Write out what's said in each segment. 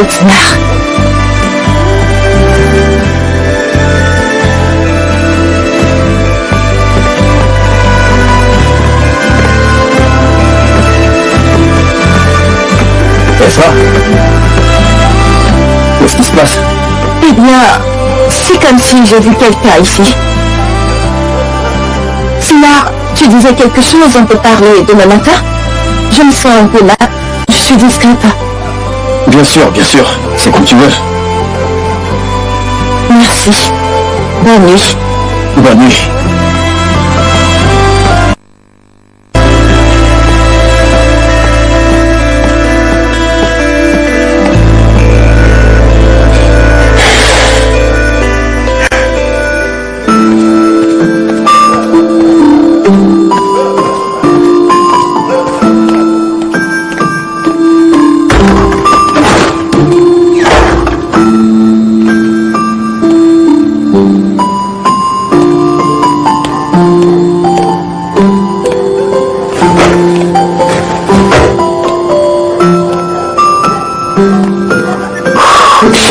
cauchemar. Et ça? Qu'est-ce qui se passe? Eh bien, c'est comme si j'ai vu quelqu'un ici. Sinar, tu disais quelque chose, on peut parler demain matin? Je me sens un peu mal, je suis discrète. Bien sûr, c'est comme tu veux. Merci. Bonne nuit. Bonne nuit.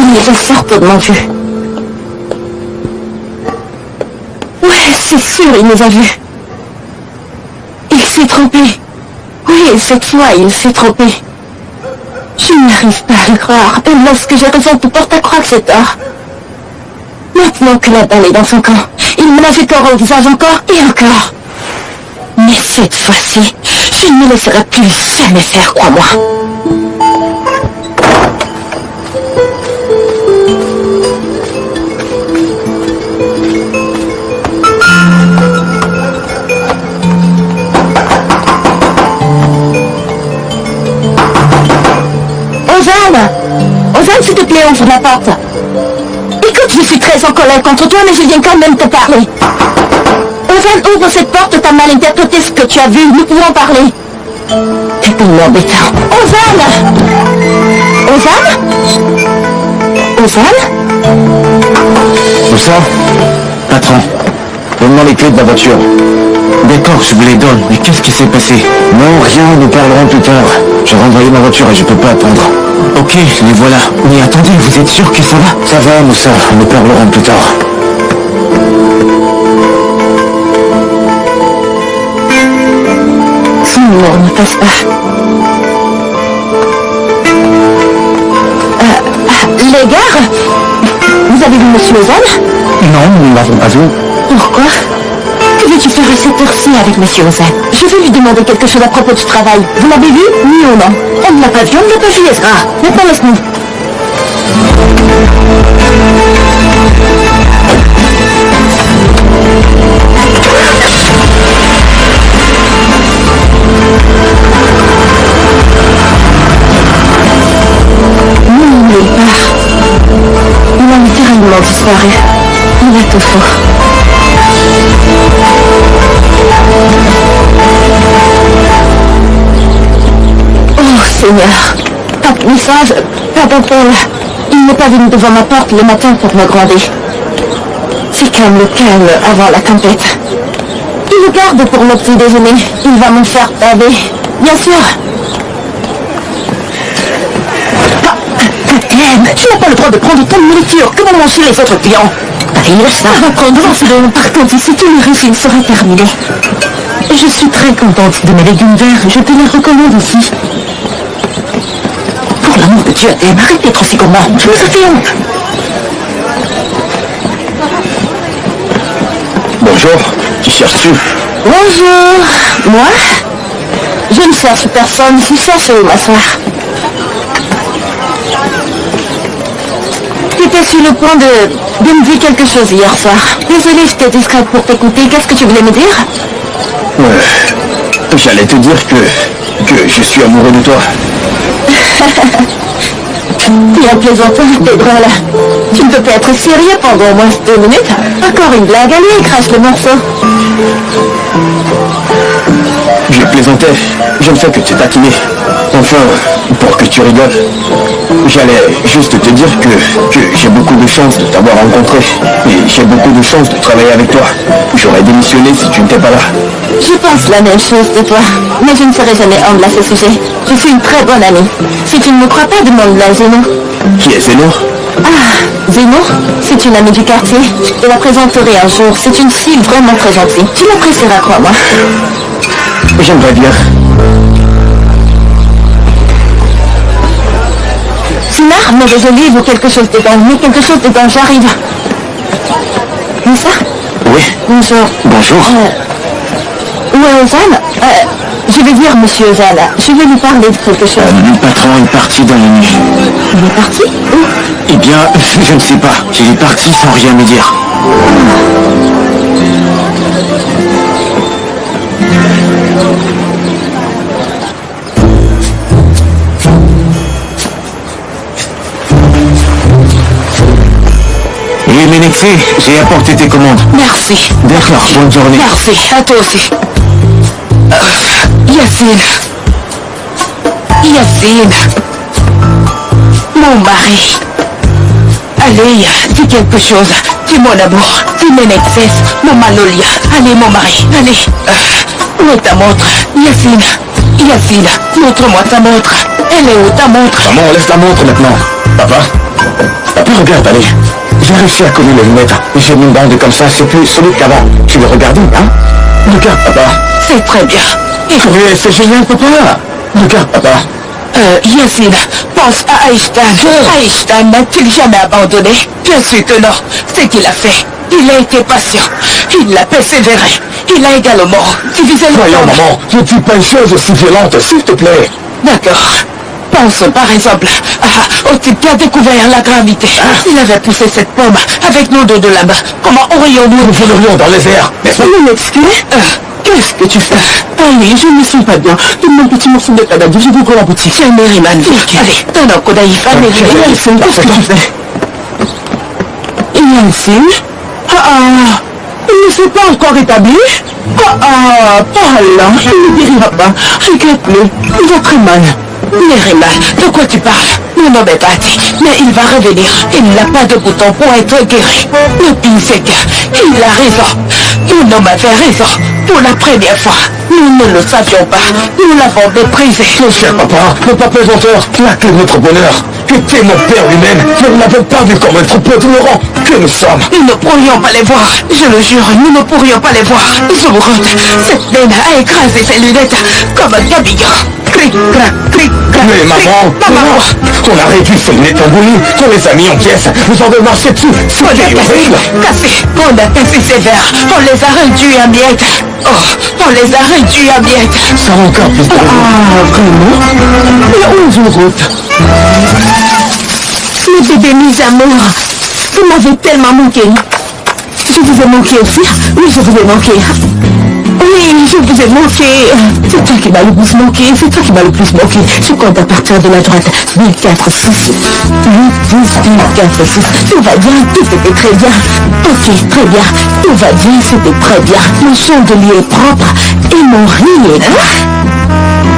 Il est certainement vu. Ouais, c'est sûr, il nous a vus. Il s'est trompé. Oui, cette fois, il s'est trompé. Je n'arrive pas à le croire. Et lorsque j'ai raison, tout porte à croire que c'est tort. Maintenant que la balle est dans son camp, il me l'a fait corps au visage encore et encore. Mais cette fois-ci, je ne me laisserai plus jamais faire, crois-moi. Ozan, s'il te plaît, ouvre la porte. Écoute, je suis très en colère contre toi, mais je viens quand même te parler. Ozan, ouvre cette porte, t'as mal interprété ce que tu as vu, nous pouvons parler. C'est tellement embêtant. Ozan! Où ça? Patron, donne-moi les clés de la voiture. D'accord, je vous les donne, mais qu'est-ce qui s'est passé? Non, rien, nous parlerons plus tard. J'ai renvoyé ma voiture et je peux pas attendre. Ok, les voilà. Mais attendez, vous êtes sûr que ça va? Ça va, Moussa, nous parlerons plus tard. Son humour ne passe pas. Les gars, vous avez vu Monsieur Ozan? Non, nous ne l'avons pas vu. Pourquoi? Que veux-tu faire à cette heure-ci avec Monsieur Ozan? Je vais lui demander quelque chose à propos du travail. Vous l'avez vu? Oui ou non? On ne l'a pas vu, on ne l'a pas vu, Ezra. Maintenant, laisse-nous. Non, il part. Il a littéralement disparu. Il a tout faux. Oh Seigneur, pas de message, pas d'appel. Il n'est pas venu devant ma porte le matin pour me gronder. C'est comme le calme avant la tempête. Il le garde pour le petit déjeuner. Il va me faire baver, bien sûr. Tu n'as pas le droit de prendre ton nourriture. Comment manger les autres clients? Allez, ça va prendre 20 secondes. Par contre, ici, tout le régime sera terminé. Je suis très contente de mes légumes verts. Je te les recommande aussi. Pour l'amour de Dieu, arrête d'être aussi gourmand. Je me fais honte. Bonjour, qui cherches-tu? Bonjour. Moi? Je ne cherche personne. Je cherche où m'asseoir. J'étais sur le point de me dire quelque chose hier soir. Désolée, j'étais discrète pour t'écouter. Qu'est-ce que tu voulais me dire? J'allais te dire que je suis amoureux de toi. Tu es plaisantin, t'es drôle. Tu ne peux pas être sérieux pendant au moins 2 minutes. Encore une blague, allez, crache le morceau. Je plaisantais. Je sais que tu es taquiné. Enfin, pour que tu rigoles. J'allais juste te dire que j'ai beaucoup de chance de t'avoir rencontré. Et j'ai beaucoup de chance de travailler avec toi. J'aurais démissionné si tu n'étais pas là. Je pense la même chose de toi, mais je ne serai jamais humble à ce sujet. Je suis une très bonne amie. Si tu ne me crois pas, demande-la à Zéno. Qui est Zéno? Ah, Zéno, c'est une amie du quartier. Je la présenterai un jour. C'est une fille vraiment très gentille. Tu l'apprécieras, crois-moi. J'aimerais bien. Tu m'as, mais je livre quelque chose dedans. Mais quelque chose dedans, j'arrive. Moussa? Oui. Bonjour. Bonjour. Ouais, Ozan, je vais dire monsieur Ozan, je vais lui parler de quelque chose. Le patron est parti dans la nuit. Il est parti? Où? Eh bien, je ne sais pas. Il est parti sans rien me dire. Oui, Ménexé, j'ai apporté tes commandes. Merci. D'accord, bonne journée. Merci, à toi aussi. Yacine. Yacine. Mon mari. Allez, dis quelque chose. Dis mon amour. Dis Ménexé, mon Malolia. Allez, mon mari. Allez. Où est ta montre? Yacine. Yacine, montre-moi ta montre. Elle est où ta montre? Maman, laisse ta montre maintenant. Papa? Papa, regarde, allez. J'ai réussi à coller les lunettes. J'ai mis une bande comme ça, c'est plus solide qu'avant. Tu veux regarder, hein? Regarde, papa. C'est très bien. Oui, c'est génial, papa. Regarde, papa. Yacine, pense à Aïchtan. Aïchtan n'a-t-il jamais abandonné? Bien sûr que non. C'est qu'il a fait. Il a été patient. Il a persévéré. Il a également divisé le Voyons, monde. maman, ne dis pas une chose aussi violente, s'il te plaît. D'accord. Pense par exemple au type qui a découvert la gravité. Il avait poussé cette pomme avec nos deux de la main. Comment aurions-nous... Nous volerions dans les airs, n'est-ce pas? Vous m'excusez? Qu'est-ce que tu fais? Allez, je ne me suis pas bien. Donne-moi un petit morceau de canadi, je vous la boutique. C'est Mériman. Allez, donne un coup d'Aïf. Allez, Yacine, qu'est-ce que tu fais? Yacine? Il ne s'est pas encore établi? Pas là, il ne guérira pas. Regarde-le, il va très mal. Mériman, de quoi tu parles? Mon homme est parti, mais il va revenir. Il n'a pas de bouton pour être guéri. Le pire, c'est qu'il a raison. Mon homme avait raison. Pour la première fois, nous ne le savions pas. Nous l'avons méprisé. Mon cher papa, le papa inventeur, la clé de notre bonheur, était mon père lui-même. Nous ne l'avons pas vu comme un troupeau ignorant que nous sommes. Nous ne pourrions pas les voir. Je le jure, nous ne pourrions pas les voir. Je vous rends. Cette naine a écrasé ses lunettes comme un gabillon. Clic, clac, clic, clac. Mais maman, on a réduit ces lunettes en bouillie, on les a mis en pièces, nous en avons marché dessus. On a cassé, on a cassé ces verres. On les a réduits à miettes. Oh, on les a réduits à miettes. Ça a encore plus de Vraiment? Mais où vous route? Mes bébés, mes amours, vous m'avez tellement manqué. Je vous ai manqué aussi. Oui, je vous ai manqué. Oui, je vous ai manqué. C'est toi qui m'as le plus manqué. C'est toi qui m'as le plus manqué. Je compte à partir de la droite. 8, 4, 6. 8, 10, 4, 6. Tout va bien. Tout était très bien. Ok, très bien. Tout va bien. C'était très bien. Mon chandelier est propre. Et mon riz est là.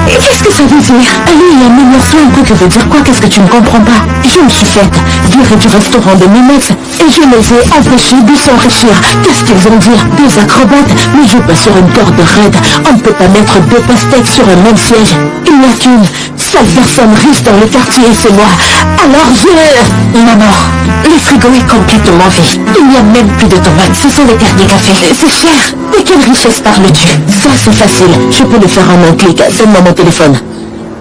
Et qu'est-ce que ça veut dire? Allez, la meilleure femme, quoi que veut dire quoi? Qu'est-ce que tu ne comprends pas? Je me suis faite virer du restaurant de Mimex et je les ai empêchés de s'enrichir. Qu'est-ce qu'ils vont dire? Des acrobates? Mais je passe sur une corde raide. On ne peut pas mettre deux pastèques sur un même siège. Il n'y a qu'une seule personne riche dans le quartier et c'est moi. Alors Maman, le frigo est complètement vide. Il n'y a même plus de tomates. Ce sont les cartes de café. C'est cher. De quelle richesse parles-tu? Ça, c'est facile. Je peux le faire en un clic. Donne-moi mon téléphone.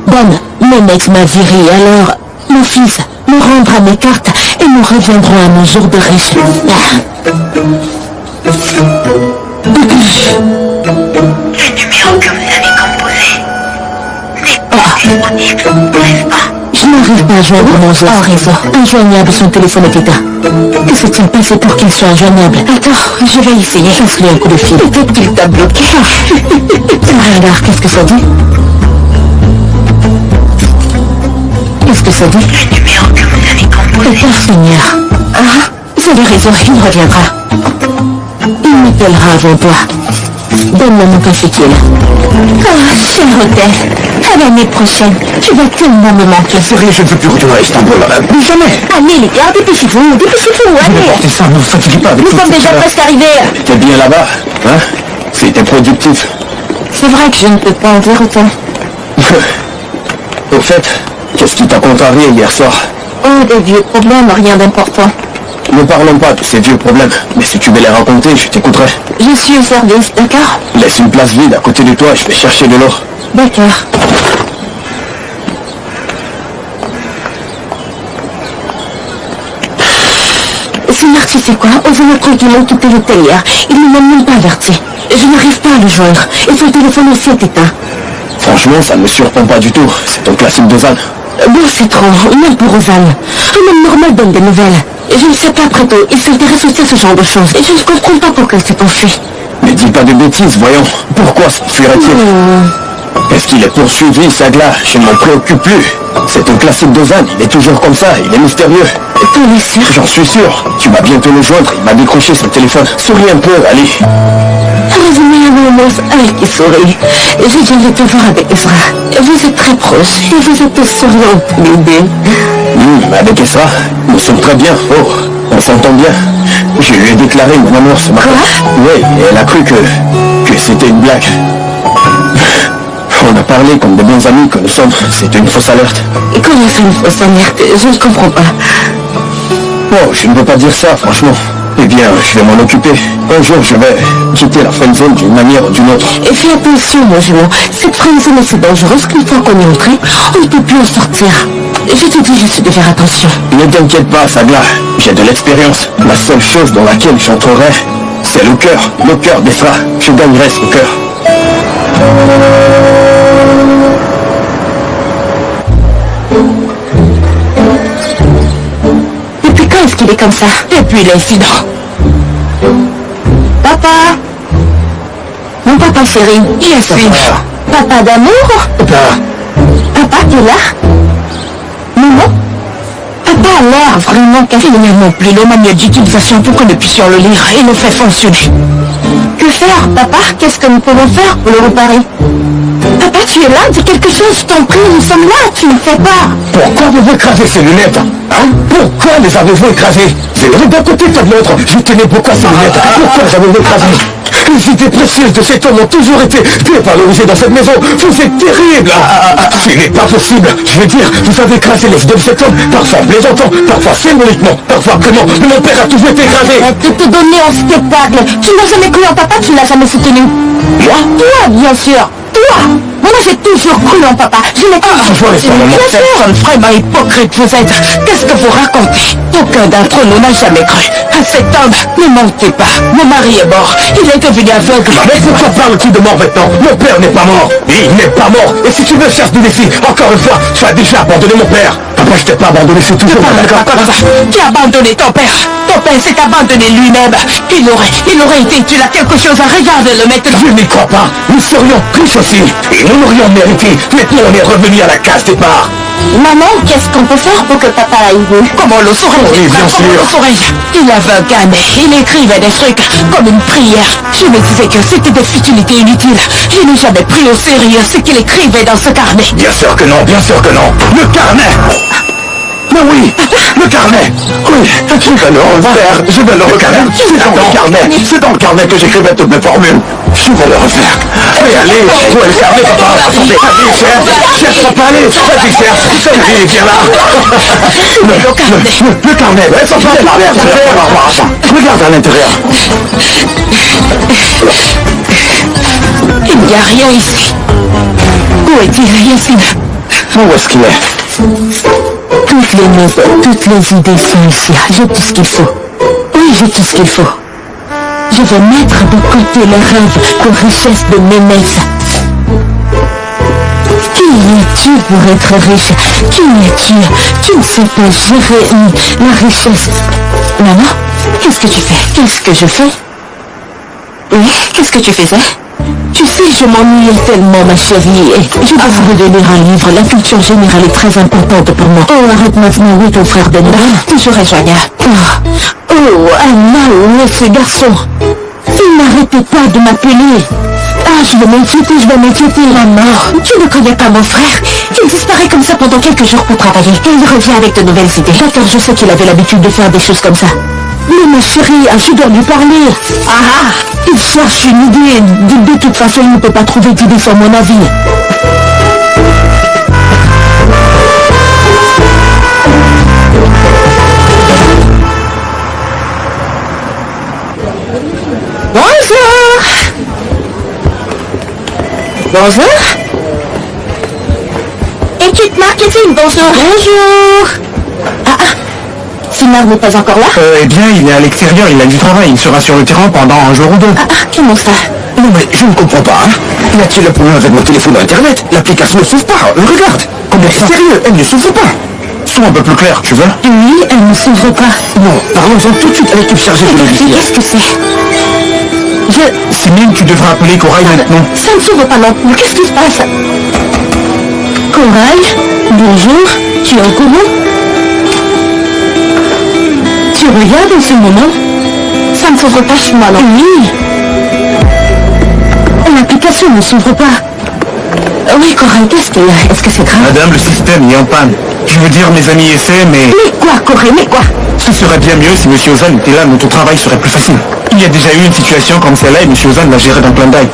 Bonne, Ménex m'a viré, alors, mon fils, nous rendra mes cartes et nous reviendrons à nos jours de riches. Le numéro que vous avez composé n'est pas disponible, n'est-ce pas? Je n'arrive pas à joindre mon réseau. Injoignable, son téléphone est éteint. Que s'est-il passé pour qu'il soit injoignable? Attends, je vais essayer. Passe-lui un coup de fil. Peut-être qu'il t'a bloqué. Regarde, qu'est-ce que ça dit? Qu'est-ce que ça dit? Le numéro que vous avez composé. Père Seigneur. Ah, vous avez raison, il reviendra. Il m'appellera avant toi. Donne-moi mon cafetier là. Ah, cher hôtel. À l'année prochaine. Tu vas tellement me manquer. Sérieux, je ne veux plus retourner à Istanbul. Plus jamais. Allez les gars, dépêchez-vous, allez. C'est ça, ne vous fatiguez pas avec Nous tout sommes ça. déjà presque arrivés. T'es bien là-bas, hein? C'était productif. C'est vrai que je ne peux pas en dire autant. Au fait, qu'est-ce qui t'a contrarié hier soir? Oh, des vieux problèmes, rien d'important. Ne parlons pas de ces vieux problèmes, mais si tu veux les raconter, je t'écouterai. Je suis au service, d'accord? Laisse une place vide à côté de toi, je vais chercher de l'eau. D'accord. Sinon, tu sais quoi? On veut tranquillement quitter l'hôtel hier. Il ne m'a même pas averti. Je n'arrive pas à le joindre. Et son téléphone aussi est éteint. Franchement, ça ne me surprend pas du tout. C'est ton classique de Zan. Bon, c'est trop, même pour Rosanne. Un homme normal donne des nouvelles. Je ne sais pas, Préto, il s'intéresse aussi à ce genre de choses. Et je ne comprends pas pourquoi il s'est enfui. Mais dis pas de bêtises, voyons. Pourquoi s'enfuirait-il? Est-ce qu'il est poursuivi, Sagla? Je ne m'en préoccupe plus. C'est un classique de Zan, il est toujours comme ça, il est mystérieux. T'en es sûr? J'en suis sûr. Tu vas bientôt le joindre, il m'a décroché son téléphone. Souris un peu, allez. Heureusement, elle qui sourit. Je viendrai te voir avec Ezra. Vous êtes très proches et vous êtes souriants tous les deux. Avec Ezra, nous sommes très bien. Oh, on s'entend bien. Je lui ai déclaré mon amour ce matin. Quoi? Oui, et elle a cru que c'était une blague. On a parlé comme de bons amis que nous sommes. C'était une fausse alerte. Et comment c'est une fausse alerte? Je ne comprends pas. Oh, je ne peux pas dire ça, franchement. Eh bien, je vais m'en occuper. Un jour, je vais quitter la friendzone d'une manière ou d'une autre. Et fais attention, mon jumeau. Cette friendzone est si dangereuse qu'une fois qu'on est entré, on ne peut plus en sortir. Je te dis juste de faire attention. Ne t'inquiète pas, Sagla. J'ai de l'expérience. La seule chose dans laquelle j'entrerai, c'est le cœur d'Ezra. Je gagnerai son cœur. Depuis quand est-ce qu'il est comme ça? Depuis l'incident. Papa? Mon papa chéri, qui est-ce? Papa d'amour? Papa, tu es là? Maman? Papa a l'air vraiment cassé. Non plus, l'homme m'a dit d'une façon pour que nous puissions le lire et le fait fonctionner. Que faire, papa? Qu'est-ce que nous pouvons faire pour le réparer? Papa, tu es là? Dis quelque chose, je t'en prie, nous sommes là, tu me fais peur. Pourquoi avez-vous écrasé ces lunettes? Hein? Pourquoi les avez-vous écrasées? D'un côté que de l'autre, je tenais beaucoup à ces lunettes. Pourquoi les avez-vous écrasées? Les idées précieuses de cet homme ont toujours été dévalorisées dans cette maison. Vous êtes terrible. Ce n'est pas possible. Je veux dire, vous avez écrasé les idées de cet homme, parfois plaisantant, parfois symboliquement, parfois vraiment. Mon père a toujours été écrasé. De te donner en spectacle. Tu n'as jamais cru en papa, tu n'as jamais soutenu. Moi? Toi, bien sûr. Toi. Moi, j'ai toujours cru en papa. Je n'ai pas soutenu. Bien sûr. Personne vraiment hypocrite vous êtes. Qu'est-ce que vous racontez? Aucun d'entre nous n'a jamais cru à cet homme. Ne mentez pas. Mon mari est mort. Il est devenu aveugle. Mais pourquoi parles-tu de mort maintenant? Mon père n'est pas mort. Il n'est pas mort. Et si tu me cherches du défi, encore une fois, tu as déjà abandonné mon père. Papa, je t'ai pas abandonné, c'est toujours Parle d'accord. pas comme ça. Tu as abandonné ton père. Ton père s'est abandonné lui-même. Il aurait été utile à quelque chose. Regarde-le maintenant. Je n'y crois pas. Nous serions riches aussi. Et nous l'aurions mérité. Maintenant, on est revenu à la case départ. Maman, qu'est-ce qu'on peut faire pour que papa aille mieux? Comment le saurais-je? Oui, bien sûr. Comment le saurais-je? Il avait un carnet, il écrivait des trucs comme une prière. Je me disais que c'était des futilités inutiles. Je n'ai jamais pris au sérieux ce qu'il écrivait dans ce carnet. Bien sûr que non, bien sûr que non. Le carnet. Mais oui, le carnet. Oui, je vais le refaire. Je vais le refaire. C'est dans le carnet. C'est dans le carnet que j'écrivais toutes mes formules. Je vais le refaire. Mais allez, où est le carnet, papa? Attendez, allez, cherche, papa, allez. Vas-y, cherche. Allez, viens là. Le carnet. Ouais, ça va, là, regarde à l'intérieur. Il n'y a rien ici. Où est-il, Yacine? Où est-ce qu'il est? Toutes les notes, toutes les idées sont ici. J'ai tout ce qu'il faut. Oui, j'ai tout ce qu'il faut. Je vais mettre de côté les rêves pour richesse de Ménès. Qui es-tu pour être riche? Qui es-tu? Tu ne sais pas gérer la richesse. Maman, qu'est-ce que tu fais? Qu'est-ce que je fais? Oui, qu'est-ce que tu faisais? Tu sais, je m'ennuyais tellement, ma chérie, et j'ai décidé de lire un livre. La culture générale est très importante pour moi. Oh, arrête maintenant, oui, ton frère Denver, toujours joignable. Oh, Anna, ce garçon. Il N'arrêtez pas de m'appeler. Ah, je vais m'inquiéter. Maman, tu ne connais pas mon frère. Il disparaît comme ça pendant quelques jours pour travailler. Et il revient avec de nouvelles idées. D'accord, je sais qu'il avait l'habitude de faire des choses comme ça. Mais ma chérie, je dois lui parler. Ah, il cherche une idée. De toute façon, il ne peut pas trouver d'idée sans mon avis. Bonjour. Équipe marketing, bonjour. Simard n'est pas encore là? Eh bien, il est à l'extérieur, il a du travail, il sera sur le terrain pendant un jour ou deux. Comment ça? Non mais je ne comprends pas, hein. Y a-t-il un problème avec mon téléphone internet? L'application ne s'ouvre pas, regarde. Combien c'est sérieux, elle ne s'ouvre pas. Sois un peu plus clair, tu veux? Oui, elle ne s'ouvre pas. Non, parlons-en tout de suite à l'équipe chargée de l'audit. Qu'est-ce que c'est? Simine, tu devras appeler Corail maintenant. Ça ne s'ouvre pas non plus. Qu'est-ce qui se passe? Corail, bonjour. Tu es en comment? Tu regardes en ce moment? Ça ne s'ouvre pas chez moi non. Oui. L'application ne s'ouvre pas. Oui, Corail, qu'est-ce qu'il y a? Est-ce que c'est grave? Madame, le système est en panne. Je veux dire, mes amis essaient, mais... Mais quoi, Corail, mais quoi? Ce serait bien mieux si M. Ozan était là, notre travail serait plus facile. Il y a déjà eu une situation comme celle-là et M. Ozan l'a gérée d'un clin d'œil.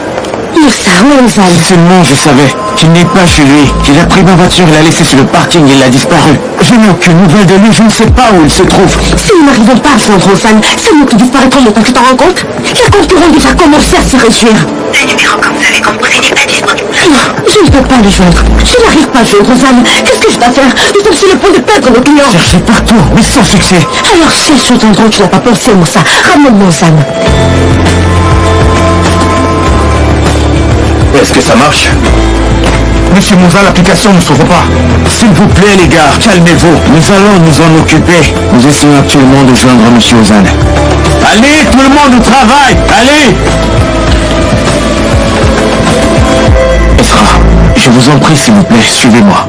Seulement je savais qu'il n'est pas chez lui. Il a pris ma voiture, il l'a laissée sur le parking, il a disparu. Je n'ai aucune nouvelle de lui, je ne sais pas où il se trouve. Si nous n'arrivons pas à joindre Ozan, c'est nous qui disparaîtrons le temps que tu t'en rends compte. La concurrence déjà commencé à se réduire. Le numéro que vous avez composé n'est pas disponible. Non, je ne peux pas le joindre. Je n'arrive pas à joindre Ozan. Qu'est-ce que je dois faire? Nous sommes sur le point de perdre nos clients. Cherchez partout, mais sans succès. Alors cherche aux endroits où tu n'as pas pensé, Moussa. Ramène-moi Ozan. Est-ce que ça marche? Monsieur Moussa, l'application ne s'ouvre pas. S'il vous plaît, les gars, calmez-vous. Nous allons nous en occuper. Nous essayons actuellement de joindre Monsieur Ozan. Allez, tout le monde au travail. Allez. Esra, je vous en prie, s'il vous plaît, suivez-moi.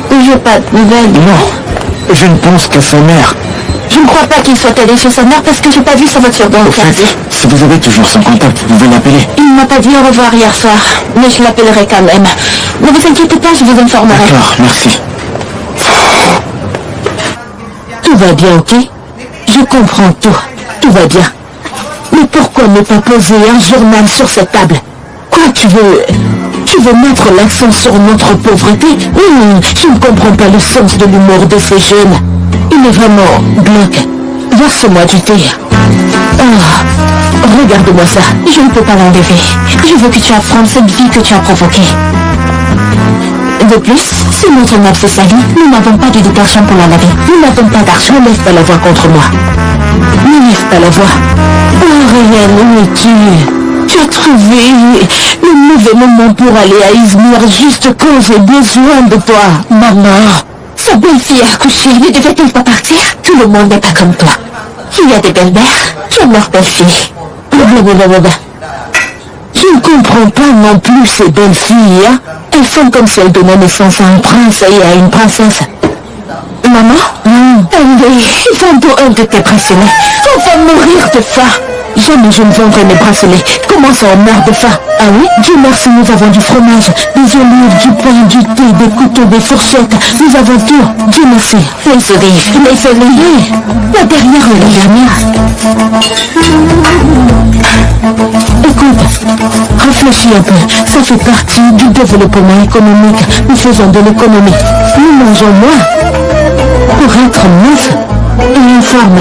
Je n'ai pas de nouvelles. Non, je ne pense qu'à sa mère. Je ne crois pas qu'il soit allé chez sa mère parce que j'ai pas vu sa voiture dans le quartier. Si vous avez toujours son contact, vous pouvez l'appeler. Il m'a pas dit au revoir hier soir, mais je l'appellerai quand même. Ne vous inquiétez pas, je vous informerai. D'accord, merci. Tout va bien, ok? Je comprends tout. Tout va bien. Mais pourquoi ne pas poser un journal sur cette table? Quoi, tu veux mettre l'accent sur notre pauvreté? Je ne comprends pas le sens de l'humour de ces jeunes. Il est vraiment glauque. Verse-moi du thé. Regarde-moi ça. Je ne peux pas l'enlever. Je veux que tu affrontes cette vie que tu as provoquée. De plus, si notre nappe se salit, nous n'avons pas de détergent pour la laver. Nous n'avons pas d'argent. Ne lève pas la voix contre moi. Ne lève pas la voix. Oh, Ryan, où es-tu? Tu as trouvé le mauvais moment pour aller à Izmir juste quand j'ai besoin de toi. Maman, sa belle-fille a accouché. Ne devait-elle pas partir? Tout le monde n'est pas comme toi. Il y a des belles-mères, j'aime leur belle-fille. Blablabla. Je ne comprends pas non plus ces belles-filles, hein. Elles sont comme si elles donnaient naissance à un prince et à une princesse. Maman? Allez, vends-toi un de tes bracelets. On va mourir de faim. Jamais je ne vendrai mes bracelets. Comment ça, on meurt de faim? Ah oui? Dieu merci, nous avons du fromage, des olives, du pain, du thé, des couteaux, des fourchettes. Nous avons tout. Dieu merci. Les olives. La dernière et la dernière. Écoute, réfléchis un peu. Ça fait partie du développement économique. Nous faisons de l'économie. Nous mangeons moins. Pour être mince et informe.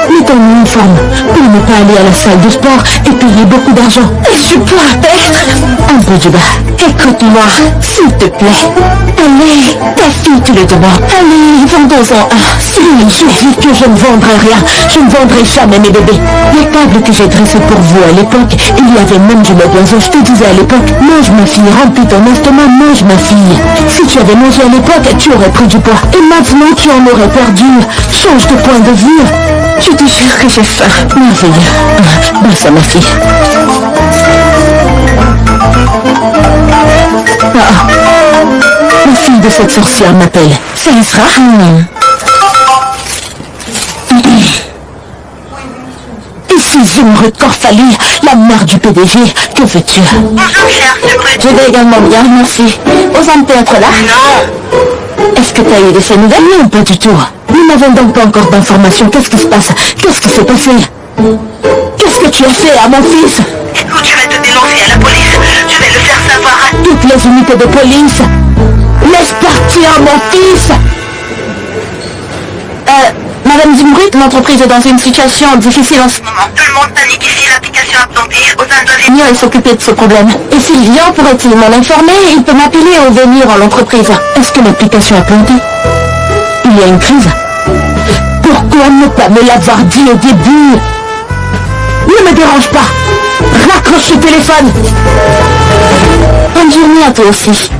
Mettons-nous une forme pour ne pas aller à la salle de sport et payer beaucoup d'argent. Et je pourrais perdre un peu de bas. Écoute-moi, s'il te plaît. Allez, ta fille te le demande. Allez, vendons-en un. Si, je dis que je ne vendrai rien. Je ne vendrai jamais mes bébés. Les tables que j'ai dressées pour vous à l'époque, il y avait même du lait d'oiseau. Je te disais à l'époque, mange ma fille, remplis ton estomac, mange ma fille. Si tu avais mangé à l'époque, tu aurais pris du poids. Et maintenant, tu en aurais perdu. Change de point de vue. Je te jure que j'ai faim. Merveilleux. Bon, ça, ma fille. La fille de cette sorcière m'appelle. C'est Isra? Si Zumrude Corfali, la mère du PDG, que veux-tu? Bonjour, cher Zumrude. Je vais également bien, merci. Osam peut être là? Non. Est-ce que tu as eu de ces nouvelles? Non, pas du tout. Nous n'avons donc pas encore d'informations. Qu'est-ce qui se passe? Qu'est-ce qui s'est passé? Qu'est-ce que tu as fait à mon fils? Écoute, je vais te dénoncer à la police. Je vais le faire savoir à Toutes les unités de police. Laisse partir mon fils. Madame Zumrude, l'entreprise est dans une situation difficile en ce moment. Tout le monde panique ici, l'application a planté. Ozan doit venir. Venir et s'occuper de ce problème. Et s'il vient, pourrait-il m'en informer? Il peut m'appeler ou venir en l'entreprise. Est-ce que l'application a planté? Il y a une crise. Pourquoi ne pas me l'avoir dit au début? Ne me dérange pas. Raccroche le téléphone. Bonne journée à toi aussi.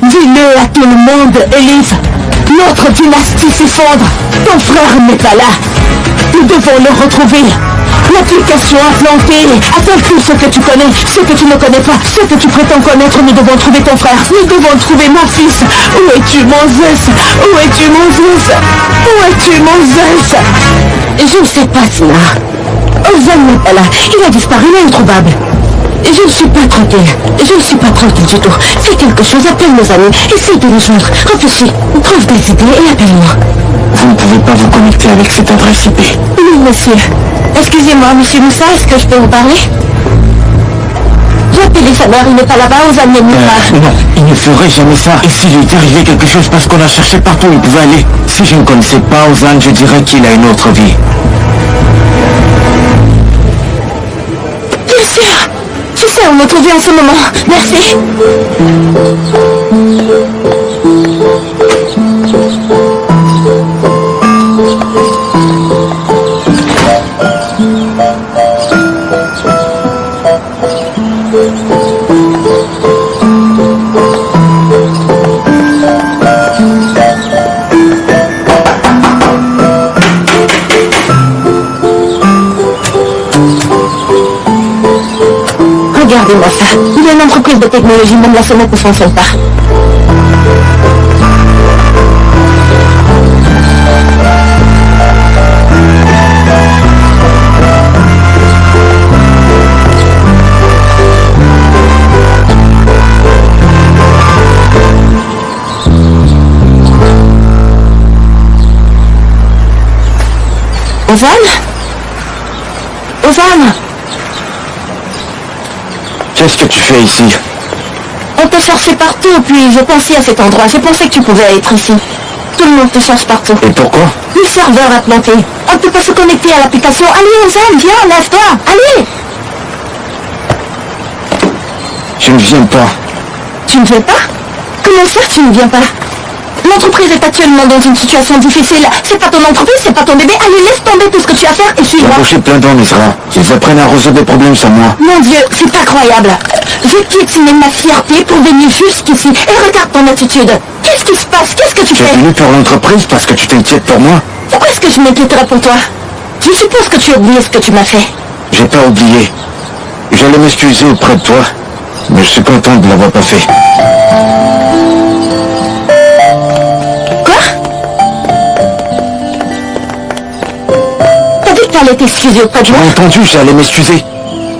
Dis-le à tout le monde, Elise. Notre dynastie s'effondre. Ton frère n'est pas là. Nous devons le retrouver. L'application implantée. Appelle tout ce que tu connais, ce que tu ne connais pas, ce que tu prétends connaître. Nous devons trouver ton frère. Nous devons trouver mon fils. Où es-tu, mon Zeus? Où es-tu, mon Zeus? Où es-tu, mon Zeus? Je ne sais pas, Sina. Ozan n'est pas là. Il a disparu, il est introuvable. Je ne suis pas tranquille. Je ne suis pas tranquille du tout. Fais quelque chose, appelle nos amis. Essaye de nous joindre. Réfléchis. Trouve des idées et appelle-moi. Vous ne pouvez pas vous connecter avec cette adresse IP. Oui, monsieur. Excusez-moi, monsieur Moussa, est-ce que je peux vous parler? J'ai appelé sa mère, il n'est pas là-bas, Ozan n'est nulle part. Non, il ne ferait jamais ça. Et s'il lui est arrivé quelque chose parce qu'on a cherché partout où il pouvait aller? Si je ne connaissais pas Ozan, je dirais qu'il a une autre vie. Bien sûr. Tu sais où me trouver en ce moment. Merci. Regardez-moi ça. Il y a une entreprise de technologie, même la sonnette ne fonctionne pas. Ozan? Ozan? Qu'est-ce que tu fais ici? On te cherchait partout, puis j'ai pensé à cet endroit. J'ai pensé que tu pouvais être ici. Tout le monde te cherche partout. Et pourquoi? Le serveur a planté. On ne peut pas se connecter à l'application. Allez, Ozan, viens, lève-toi. Allez! Je ne viens pas. Tu ne viens pas? Comment ça, tu ne viens pas? L'entreprise est actuellement dans une situation difficile. C'est pas ton entreprise, c'est pas ton bébé. Allez, laisse tomber tout ce que tu as à faire et J'ai suis-moi. embauché plein d'hommes, Ezra. Ils apprennent à résoudre des problèmes sans moi. Mon Dieu, c'est pas croyable. Je quitte ma fierté pour venir jusqu'ici. Et regarde ton attitude. Qu'est-ce qui se passe? Qu'est-ce que tu Tu es fais? venu pour l'entreprise parce que tu t'inquiètes pour moi? Pourquoi est-ce que je m'inquiéterais pour toi? Je suppose que tu as oublié ce que tu m'as fait. J'ai pas oublié. J'allais m'excuser auprès de toi, mais je suis content de l'avoir pas fait. Quoi? T'as dit que t'allais t'excuser auprès de moi? J'ai entendu, j'allais m'excuser.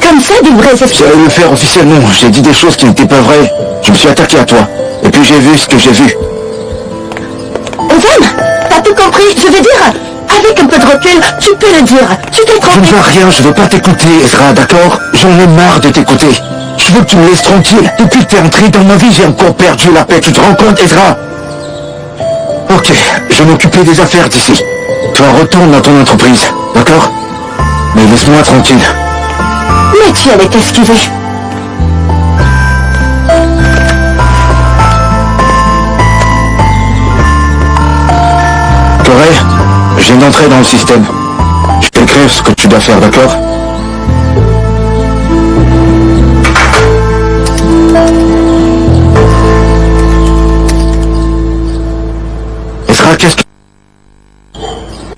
Comme ça, des vraies excuses? J'allais le faire officiellement. J'ai dit des choses qui n'étaient pas vraies. Je me suis attaqué à toi. Et puis j'ai vu ce que j'ai vu. Ozan, t'as tout compris? Je veux dire, avec un peu de recul, tu peux le dire. Tu t'es Je ne trompé. veux rien, je veux pas t'écouter, Ezra, d'accord? J'en ai marre de t'écouter. Je veux que tu me laisses tranquille. Depuis que t'es entré dans ma vie, j'ai encore perdu la paix. Tu te rends compte, Ezra? Ok, je vais m'occuper des affaires d'ici. Toi, retourne dans ton entreprise, d'accord? Mais laisse-moi tranquille. Mais tu allais t'excuser. Corée, je viens d'entrer dans le système. Je t'écrive ce que tu dois faire, d'accord? Ezra, qu'est-ce que...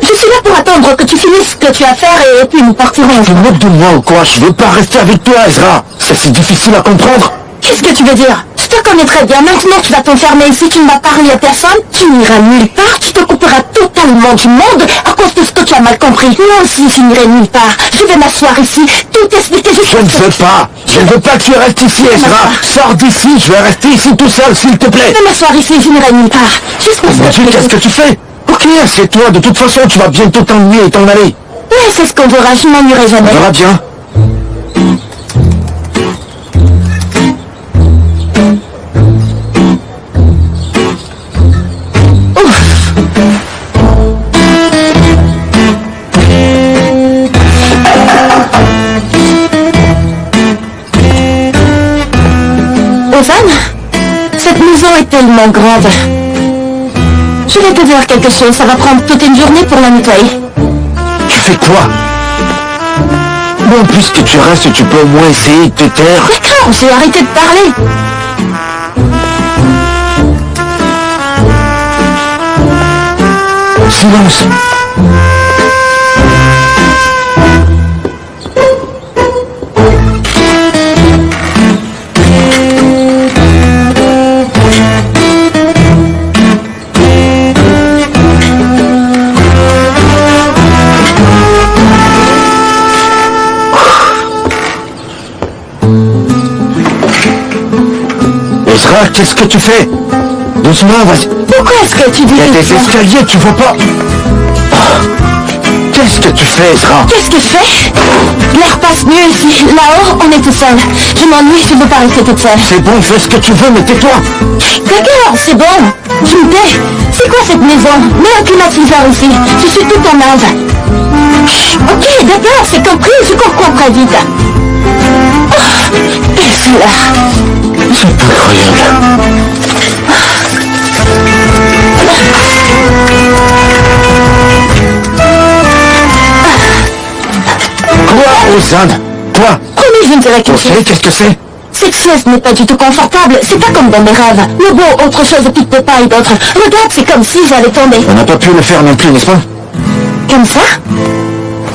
Je suis là pour attendre que tu finisses ce que tu as à faire et puis nous partirons. Tu te moques de moi ou quoi? Je veux pas rester avec toi, Ezra. Ça, c'est difficile à comprendre. Qu'est-ce que tu veux dire? Je te connais très bien. Maintenant, tu vas t'enfermer ici, tu ne vas parler à personne, tu n'iras nulle part, tu te couperas totalement du monde à cause de ce que tu as mal compris. Moi aussi, je n'irai nulle part. Je vais m'asseoir ici, tout expliquer Je ne veux pas. Je ne veux pas que tu restes ici, Ezra. Sors d'ici, je vais rester ici tout seul, s'il te plaît. Je vais m'asseoir ici, je n'irai nulle part. Juste pour Mon Dieu, qu'est-ce que tu fais? Ok, assieds-toi. De toute façon, tu vas bientôt t'ennuyer et t'en aller. Ouais, c'est ce qu'on verra, je m'ennuierai On jamais. verra bien. Ozan, cette maison est tellement grande. Je vais te dire quelque chose, ça va prendre toute une journée pour la nettoyer. Tu fais quoi? Bon, puisque tu restes, tu peux au moins essayer de te taire. D'accord, j'ai arrêté de parler. Silence. Ezra, qu'est-ce que tu fais? Doucement, vas-y. Pourquoi est-ce que tu dis Il y a des tout ça? escaliers, tu vois pas? Qu'est-ce que tu fais, Ezra? Qu'est-ce que je fais? L'air passe mieux ici. Là-haut, on est tout seul. Je m'ennuie, je ne veux pas rester toute seule. C'est bon, fais ce que tu veux, mais tais-toi. D'accord, c'est bon. Je me tais. C'est quoi cette maison? Mets un climatiseur ici. Je suis toute en âge. Ok, d'accord, c'est compris. Je comprends très vite. Oh, quelle chaleur. C'est incroyable. Quoi, Ozan? Quoi? Promis, je ne dirai qu'une Ok, chose. qu'est-ce que c'est? Cette chaise n'est pas du tout confortable. C'est pas comme dans mes rêves. Le beau, autre chose pique de paille d'autres. Regarde, c'est comme si j'allais tomber. On n'a pas pu le faire non plus, n'est-ce pas? Comme ça?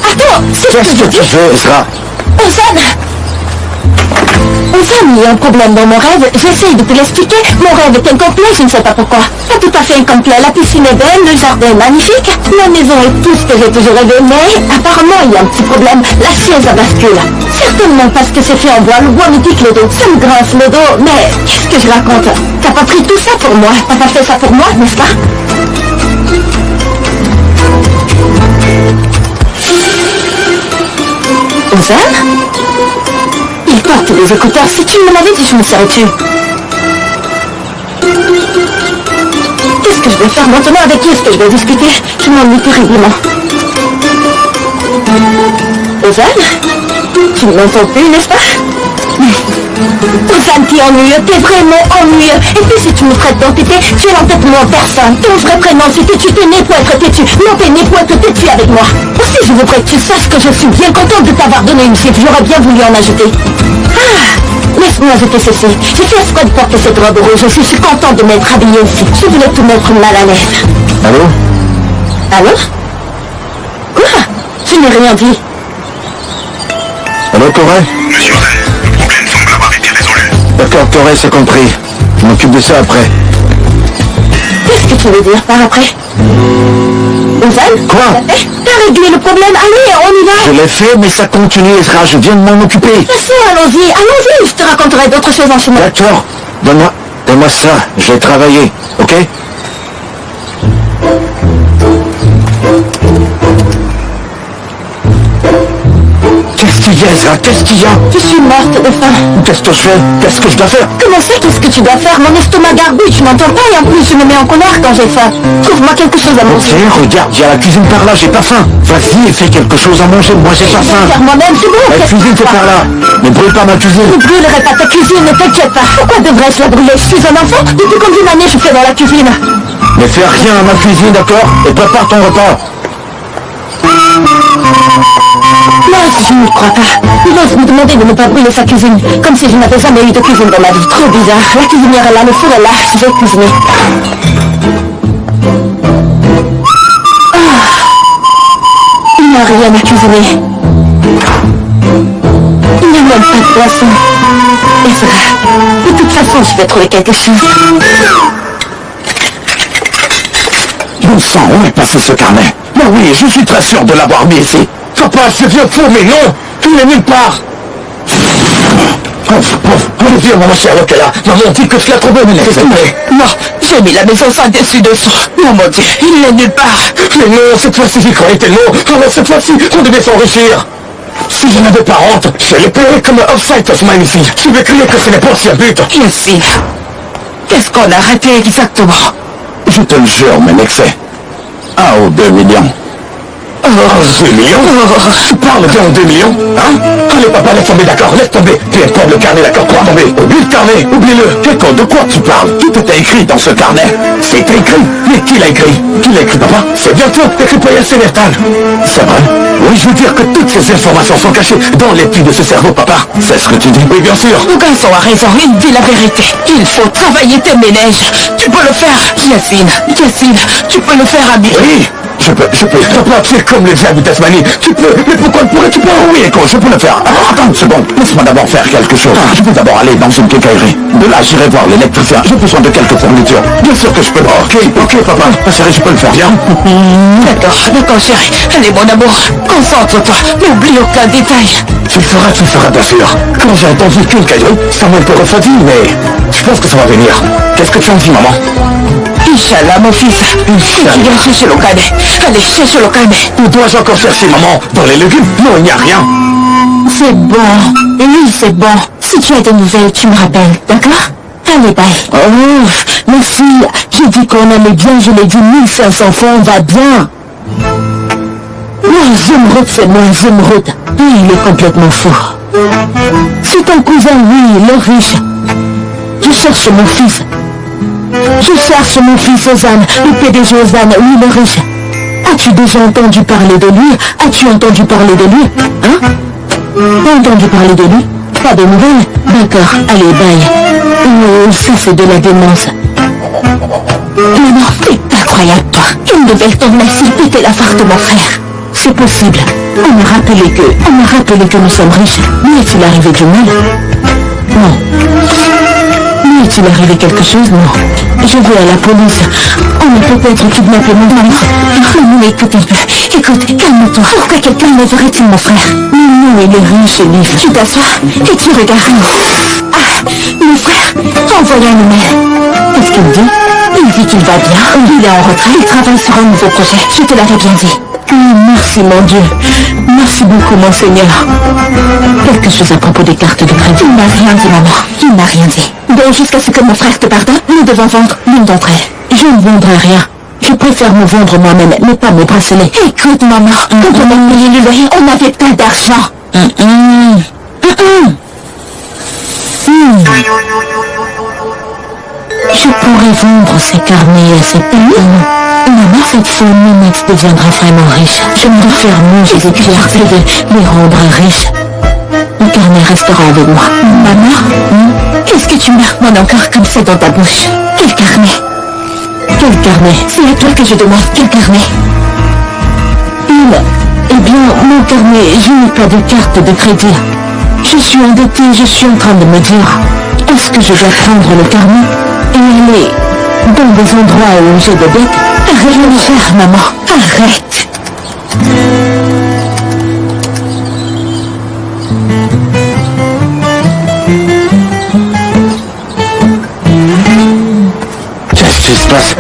Attends, c'est ce que Qu'est-ce je que tu dis. veux, Ezra? Ozan! Ozan, il y a un problème dans mon rêve. J'essaye de te l'expliquer. Mon rêve est incomplet, je ne sais pas pourquoi. Pas tout à fait incomplet. La piscine est belle, le jardin est magnifique. La maison est tout ce que j'ai toujours rêvé. Mais apparemment, il y a un petit problème. La chaise bascule. Certainement parce que c'est fait en bois. Le bois me pique le dos. Ça me grince le dos. Mais qu'est-ce que je raconte? T'as pas pris tout ça pour moi. T'as pas fait ça pour moi, n'est-ce pas? Ozan? Il porte des écouteurs. Si tu me l'avais dit, je me serais tue. Qu'est-ce que je vais faire maintenant? Avec qui est-ce que je vais discuter? Je m'ennuie terriblement. Ozan? Tu ne m'entends plus, n'est-ce pas? Ozan, t'es ennuyeux, t'es vraiment ennuyeux. Et puis si tu me traites d'entêté, tu es l'entêtement en personne. Ton vrai prénom, c'est que tu t'es né pour être têtu. Non, t'es né pour être têtu avec moi. Aussi, je voudrais que tu saches que je suis bien contente de t'avoir donné une chiffre. J'aurais bien voulu en ajouter. Ah, laisse-moi ajouter ceci. J'ai fait exprès de porter cette robe rouge. Je suis contente de m'être habillée aussi. Je voulais te mettre mal à l'aise. Allô? Allô? Quoi? Je n'ai rien dit. Allô, Torres? Je suis Ozan. Le problème semble avoir été résolu. D'accord, Torres, c'est compris. Je m'occupe de ça après. Qu'est-ce que tu veux dire par après? Ozan? Quoi? T'as réglé le problème. Allez, on y va. Je l'ai fait, mais ça continue, Ezra. Je viens de m'en occuper. Passons, allons-y, allons-y. Je te raconterai d'autres choses en chemin. D'accord. Donne-moi ça. Je vais travailler, ok? Qu'est-ce qu'il y a, Ezra? Qu'est-ce qu'il y a? Je suis morte de faim. Qu'est-ce que je fais? Qu'est-ce que je dois faire? Comment ça, qu'est-ce que tu dois faire? Mon estomac garbouille, tu n'entends pas et en plus je me mets en colère quand j'ai faim. Trouve-moi quelque chose à Ok, manger. regarde, il y a la cuisine par là, j'ai pas faim. Vas-y et fais quelque chose à manger, moi j'ai pas Je vais faim. faire moi-même, c'est bon. La qu'est-ce cuisine que c'est tu par fais? là. Ne brûle pas ma Je cuisine. ne brûlerai pas ta cuisine, ne t'inquiète pas. Pourquoi devrais-je la brûler? Je suis un enfant. Depuis combien d'années je fais dans la cuisine? Ne fais rien à ma cuisine, d'accord? Et prépare ton repas. Non, je ne crois pas. Il ose me demander de ne pas brûler sa cuisine. Comme si je n'avais jamais eu de cuisine dans ma vie. Trop bizarre. La cuisinière est là, le four est là. Je vais cuisiner. Ah. Il n'y a rien à cuisiner. Il n'y a même pas de poisson. Ezra, de toute façon, je vais trouver quelque chose. Bon sang, où est passé ce carnet? Ben oui, je suis très sûr de l'avoir mis ici. Papa, c'est bien faux, mais non, il n'est nulle part. Oh, viens, maman Sherlock est là. Maman dit que tu l'as trouvé, mais non, j'ai mis la maison sans dessus-dessous. Non, mon Dieu, il n'est nulle part. Mais non, cette fois-ci, j'y croyais tellement. Alors cette fois-ci, on devait s'enrichir. Si je n'avais pas honte, je l'ai payé comme un off-site of mine ici. Je vais crier que ce n'est pas si un but. Yacine, qu'est-ce qu'on a raté exactement? Je te le jure, mais excès. 1 ou 2 millions. Oh, 2 millions? Tu parles bien 2 millions? Hein? Allez, papa, laisse tomber, d'accord, laisse tomber. Tu es prendre le carnet, d'accord, pour tomber. Oublie le carnet, oublie-le. Qu'est-ce de quoi tu parles? Tout était écrit dans ce carnet. C'est écrit. Mais qui l'a écrit? Qui l'a écrit, papa? C'est bien toi, écrit par Yacine Ertan. C'est vrai? Oui, je veux dire que toutes ces informations sont cachées dans les plis de ce cerveau, papa. C'est ce que tu dis? Oui, bien sûr. Le garçon a raison, il dit la vérité. Il faut travailler tes ménages. Tu peux le faire, Yacine, tu peux le faire, ami. Oui, je peux. Papa, tu es comme les diables de Tasmanie. Tu peux, mais pourquoi ne pourrais-tu pas? Oui, écoute, je peux le faire. Attends une seconde, laisse-moi d'abord faire quelque chose. Je peux d'abord aller dans une quincaillerie. De là, j'irai voir l'électricien. J'ai besoin de quelques fournitures. Bien sûr que je peux. Ok, papa. Chérie, je peux le faire. Bien. D'accord, chérie. Allez, mon amour, concentre-toi. N'oublie aucun détail. Tu le feras, bien sûr. Quand j'ai entendu quincaillerie, ça m'a un peu refroidi, mais je pense que ça va venir. Qu'est-ce que tu en dis, maman? Inch'Allah, mon fils. Si tu viens chercher le canet. Allez, cherche le canet. Où dois-je encore chercher, maman? Dans les légumes? Non, il n'y a rien. C'est bon. Oui, c'est bon. Si tu as des nouvelles, tu me rappelles, d'accord? Allez, bye. Oh, merci. J'ai dit qu'on allait bien, je l'ai dit 1500 fois, on va bien. Non, Zumrud. Oui, il est complètement fou. C'est ton cousin, oui, le riche. Je cherche mon fils. Ozan, le PDG Ozan, oui, le riche. As-tu déjà entendu parler de lui? Hein? Pas entendu parler de lui? Pas de nouvelles? D'accord, allez, bye. Oh, ça c'est de la démence. Non, c'est incroyable, toi. Une nouvelle tombe massive était la farce de mon frère. C'est possible. On m'a rappelé que nous sommes riches. Mais est-il arrivé du mal? Non. Mais est-il arrivé quelque chose? Non. Je vais à la police. On a peut-être kidnappé mon fils. Non, écoute un peu. Écoute, calme-toi. Pourquoi quelqu'un m'enverrait-il mon frère? Non, il est riche, Elif. Tu t'assois et tu regardes. Ah, mon frère, envoie un email. Qu'est-ce qu'il dit? Il dit qu'il va bien. Il est en retraite. Il travaille sur un nouveau projet. Je te l'avais bien dit. Merci, mon Dieu. Merci beaucoup, mon Seigneur. Quelque chose à propos des cartes de crédit? Il n'a rien dit, maman. Il n'a rien dit. Donc, jusqu'à ce que mon frère te pardonne, nous devons vendre l'une d'entre elles. Je ne vendrai rien. Je préfère me vendre moi-même, mais pas mes bracelets. Écoute, maman, quand on a payé le loyer, on n'avait pas d'argent. Je pourrais vendre ces carnets à ces pays. Maman, cette fois, Minex deviendra vraiment riche. Je me faire manger des pierres et de les rendre riches. Le carnet restera avec moi. Maman, qu'est-ce que tu marmonnes encore comme ça dans ta bouche? Quel carnet? C'est à toi que je demande. Quel carnet? Eh bien, mon carnet, je n'ai pas de carte de crédit. Je suis endettée, je suis en train de me dire, est-ce que je dois prendre le carnet et aller dans des endroits où j'ai des dettes? Arrête de le faire, maman. Arrête. Qu'est-ce qui se passe?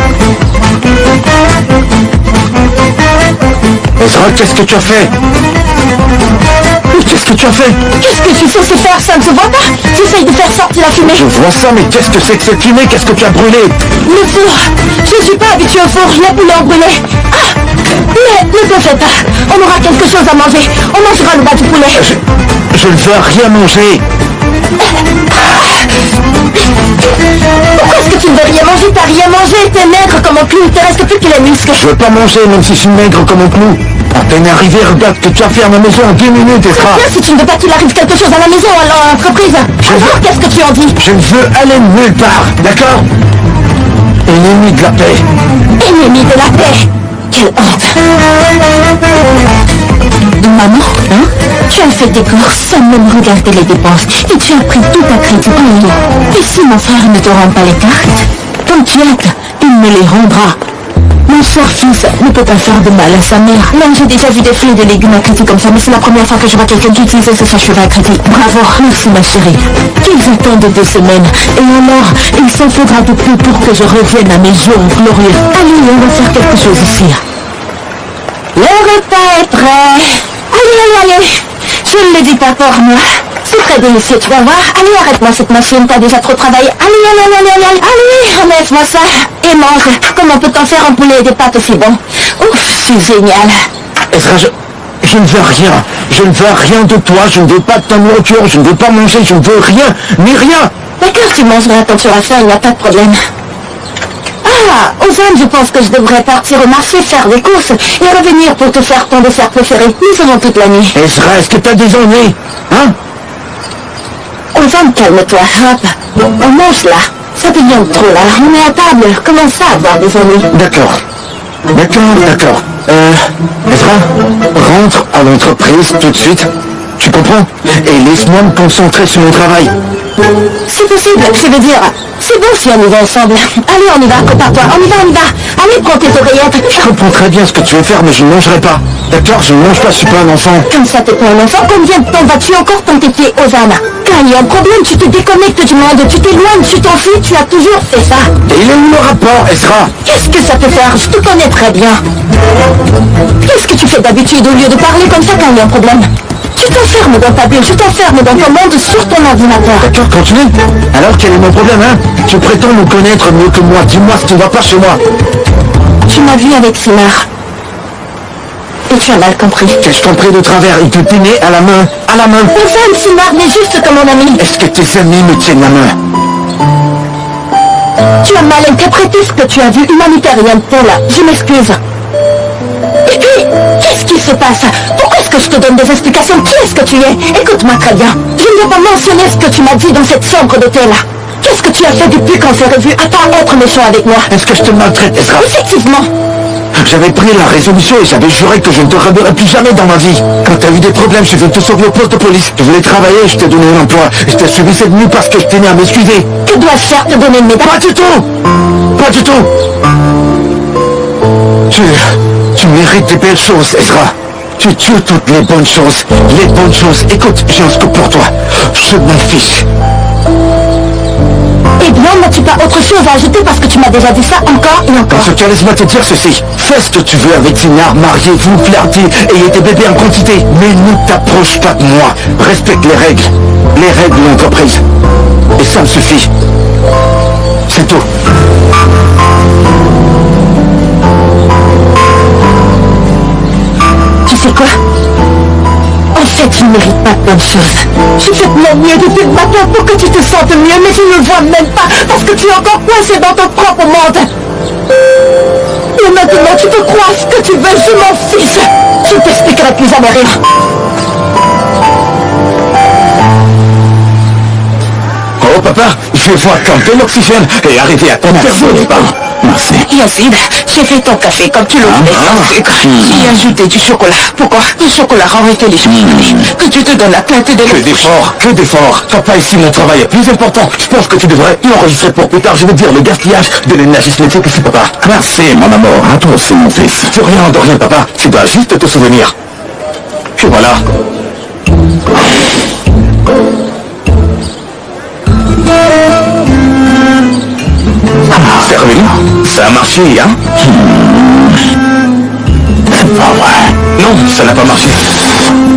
Ezra, qu'est-ce que tu as fait? Qu'est-ce que tu as fait? Qu'est-ce que tu fais faire? Ça ne se voit pas? J'essaye de faire sortir la fumée. Je vois ça, mais qu'est-ce que c'est que cette fumée? Qu'est-ce que tu as brûlé? Le four. Je ne suis pas habituée au four. La poule ont brûlé. Ah! Mais ne te fais pas. On aura quelque chose à manger. On mangera le bas du poulet. Je ne veux rien manger. Pourquoi est-ce que tu ne veux rien manger? T'as rien mangé. T'es maigre comme un clou. Il te reste plus que les muscles. Je veux pas manger, même si je suis maigre comme un clou. À peine arrivé, regarde que tu as fait à ma maison en 10 minutes, Ezra. Bien, si tu ne veux pas qu'il arrive quelque chose à la maison, à l'entreprise. Alors, qu'est-ce que tu en dis? Je ne veux aller nulle part, d'accord? Ennemi de la paix. Ennemi de la paix. Quelle honte. Maman, hein? Tu as fait tes courses sans même regarder les dépenses et tu as pris tout à crédit. Et si mon frère ne te rend pas les cartes, t'inquiète, il me les rendra. Mon cher fils ne peut pas faire de mal à sa mère. Non, j'ai déjà vu des fruits et des légumes à crédit comme ça, mais c'est la première fois que je vois quelqu'un qui utilisait ce sachet à crédit. Bravo, merci ma chérie. Qu'ils attendent 2 semaines. Et alors, il s'en faudra de plus pour que je revienne à mes jours glorieux. Allez, on va faire quelque chose ici. Le repas est prêt. Allez. Je ne le dis pas pour moi. C'est très délicieux, tu vas voir. Allez, arrête-moi cette machine, t'as déjà trop travaillé. Allez, enlève-moi ça. Et mange. Comment peut-on faire un poulet et des pâtes aussi bon? Ouf, c'est génial. Ezra, je ne veux rien. Je ne veux rien de toi. Je ne veux pas de ta nourriture. Je ne veux pas manger. Je ne veux rien. Mais rien. D'accord, tu mangeras quand tu auras faim, il n'y a pas de problème. Ah, Ozan, je pense que je devrais partir au marché faire des courses et revenir pour te faire ton dessert préféré. Nous serons toute la nuit. Ezra, est-ce que t'as des ennuis? Hein? Ozan, calme-toi, hop. On mange là. Ça devient trop là. On est à table. Comment ça avoir des ennuis? D'accord. Ezra, rentre à l'entreprise tout de suite. Tu comprends? Et laisse-moi me concentrer sur mon travail. C'est possible, je veux dire, c'est bon si on y va ensemble. Allez, on y va, prépare-toi, on y va. Allez, prends tes oreillettes. Je comprends très bien ce que tu veux faire, mais je ne mangerai pas. D'accord? Je ne mange pas, je suis pas un enfant. Comme ça, t'es pas un enfant, combien de temps vas-tu encore t'entêter, Ozan? Quand il y a un problème, tu te déconnectes du monde, tu t'éloignes, tu t'enfuis, tu as toujours fait ça. Et il est où le rapport, Ezra? Qu'est-ce que ça peut faire? Je te connais très bien. Qu'est-ce que tu fais d'habitude au lieu de parler comme ça quand il y a un problème? Tu t'enfermes dans ta bulle, tu t'enfermes dans ton monde sur ton ordinateur. D'accord, continue. Alors, quel est mon problème, hein? Tu prétends me connaître mieux que moi. Dis-moi ce qui ne va pas chez moi. Tu m'as vu avec Simar. Et tu as mal compris. Qu'ai-je compris de travers? Il te tenait à la main. Ozan, Simar n'est juste comme mon ami. Est-ce que tes amis me tiennent la main? Tu as mal interprété ce que tu as vu. Humanité rien de tel. Je m'excuse. Et puis, qu'est-ce qui se passe? Pourquoi est-ce que je te donne des explications? Qui est-ce que tu es? Écoute-moi très bien. Je ne dois pas mentionner ce que tu m'as dit dans cette chambre d'hôtel. Qu'est-ce que tu as fait depuis qu'on s'est revus à part être méchant avec moi? Est-ce que je te maltraite, Ezra? Effectivement. J'avais pris la résolution et j'avais juré que je ne te reverrai plus jamais dans ma vie. Quand t'as eu des problèmes, je viens te sauver au poste de police. Tu voulais travailler, je t'ai donné un emploi. Je t'ai suivi cette nuit parce que je tenais à m'excuser. Que dois-je faire? Te donner une médaille? Pas du tout. Tu mérites des belles choses, Ezra. Tu tues toutes les bonnes choses. Écoute, j'ai un scoop pour toi. Je m'en fiche. Eh bien, n'as-tu pas autre chose à ajouter parce que tu m'as déjà dit ça encore et Dans encore? ce cas, laisse-moi te dire ceci. Fais ce que tu veux avec Sinar, mariez-vous, flirtez, ayez des bébés en quantité. Mais ne t'approche pas de moi. Respecte les règles de l'entreprise. Et ça me suffit. C'est tout. Tu sais quoi? En fait, je ne mérite pas de bonnes choses. J'ai fait de mon mieux depuis le matin pour que tu te sentes mieux, mais tu ne le vois même pas parce que tu es encore coincé dans ton propre monde. Et maintenant, tu peux croire ce que tu veux, je m'en fiche. Je t'expliquerai plus jamais rien. Oh papa, je vois camper l'oxygène et arriver à ton cerveau. Merci. Yazid, j'ai fait ton café comme tu le voulais. J'ai ajouté du chocolat. Pourquoi? Du chocolat rend intelligent. Que tu te donnes la tête de Que d'efforts. Papa, ici, mon travail est plus important. Je pense que tu devrais l'enregistrer pour plus tard. Je veux dire, le gaspillage de l'énergie, ce n'est que c'est papa. Merci, mon amour. À toi aussi, mon fils. De rien, papa. Tu dois juste te souvenir. Et voilà. C'est revenu. Ça a marché, hein? C'est pas vrai. Non, ça n'a pas marché.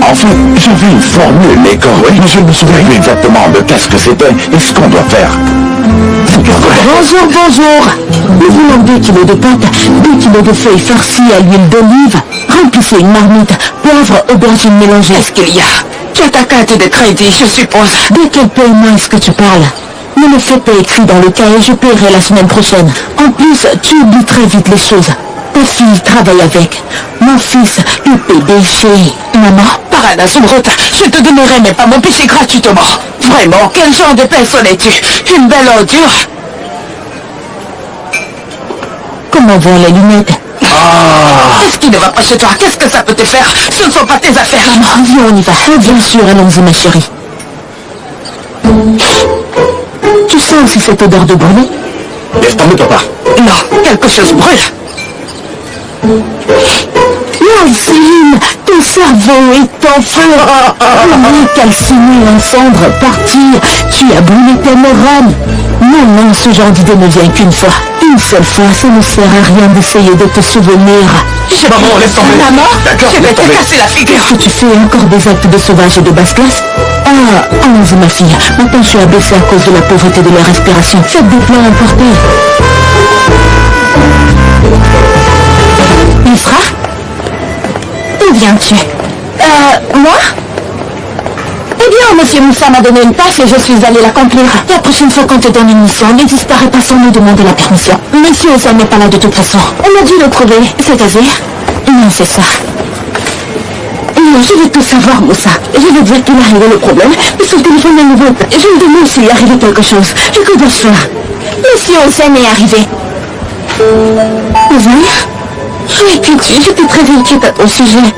En fait, j'ai vu une formule, mais quand oui, je me souviens plus exactement de qu'est-ce que c'était et ce qu'on doit faire. Bonjour. Nous voulons 2 kilos de pâtes, 2 kilos de feuilles farcies à l'huile d'olive. Remplissez une marmite, poivre, aubergine mélangée. Qu'est-ce qu'il y a? Tu as ta carte de crédit, je suppose. De quel paiement est-ce que tu parles? Ne le fais pas écrit dans le cas et je paierai la semaine prochaine. En plus, tu oublies très vite les choses. Ta fille travaille avec. Mon fils, le PDG. Maman, Parana Zumrota, je te donnerai même pas mon péché gratuitement. Vraiment, quel genre de personne es-tu? Une belle ordure. Comment vont les lunettes? Qu'est-ce qui ne va pas chez toi? Qu'est-ce que ça peut te faire? Ce ne sont pas tes affaires. Maman, viens, on y va. Bien sûr, allons-y, ma chérie. Tu sens aussi cette odeur de brûlé? Laisse tomber, papa. Non, quelque chose brûle. Maxime, ton cerveau est en feu. Oublie calciner en cendre, partir. Tu as brûlé tes neurones. Non, ce genre d'idée ne vient qu'une fois. Une seule fois, ça ne sert à rien d'essayer de te souvenir. Maman, laisse tomber. Maman, D'accord, je vais laisse te tomber. casser la figure. Qu'est-ce que tu fais encore des actes de sauvage et de basse classe? Allons-y, ma fille. Maintenant, je suis abaissée à cause de la pauvreté de la respiration. Faites des plans emportés. Isra? Où viens-tu? Moi? Eh bien, monsieur Moussa m'a donné une tâche et je suis allée l'accomplir. La prochaine fois qu'on te donne une mission, ne disparais pas sans nous demander la permission. Monsieur Osam n'est pas là de toute façon. On a dû le trouver. C'est-à-dire? Non, c'est ça. Non, je veux tout savoir, Moussa. Je veux dire qu'il est arrivé le problème, mais son téléphone est nouveau. Je me demande s'il est arrivé quelque chose. Que dois-je faire? Monsieur Osam est arrivé. Ouvrir? Oui, pitié, j'étais très inquiète à ton sujet.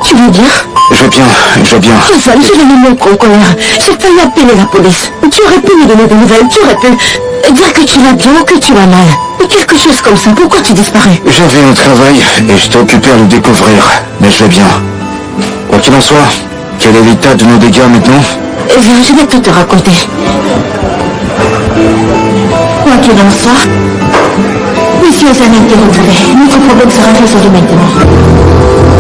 Tu veux bien? Je vais bien. Osam, je vais me mettre en colère. J'ai failli appeler la police. Tu aurais pu me donner des nouvelles, tu aurais pu dire que tu vas bien ou que tu vas mal. Mais quelque chose comme ça, pourquoi tu disparais? J'avais un travail et j'étais occupé à le découvrir. Mais je vais bien. Quoi qu'il en soit, quel est l'état de nos dégâts maintenant? Viens, je vais tout te raconter. Quoi qu'il en soit, monsieur Osam a été retrouvé. Notre problème sera résolu maintenant.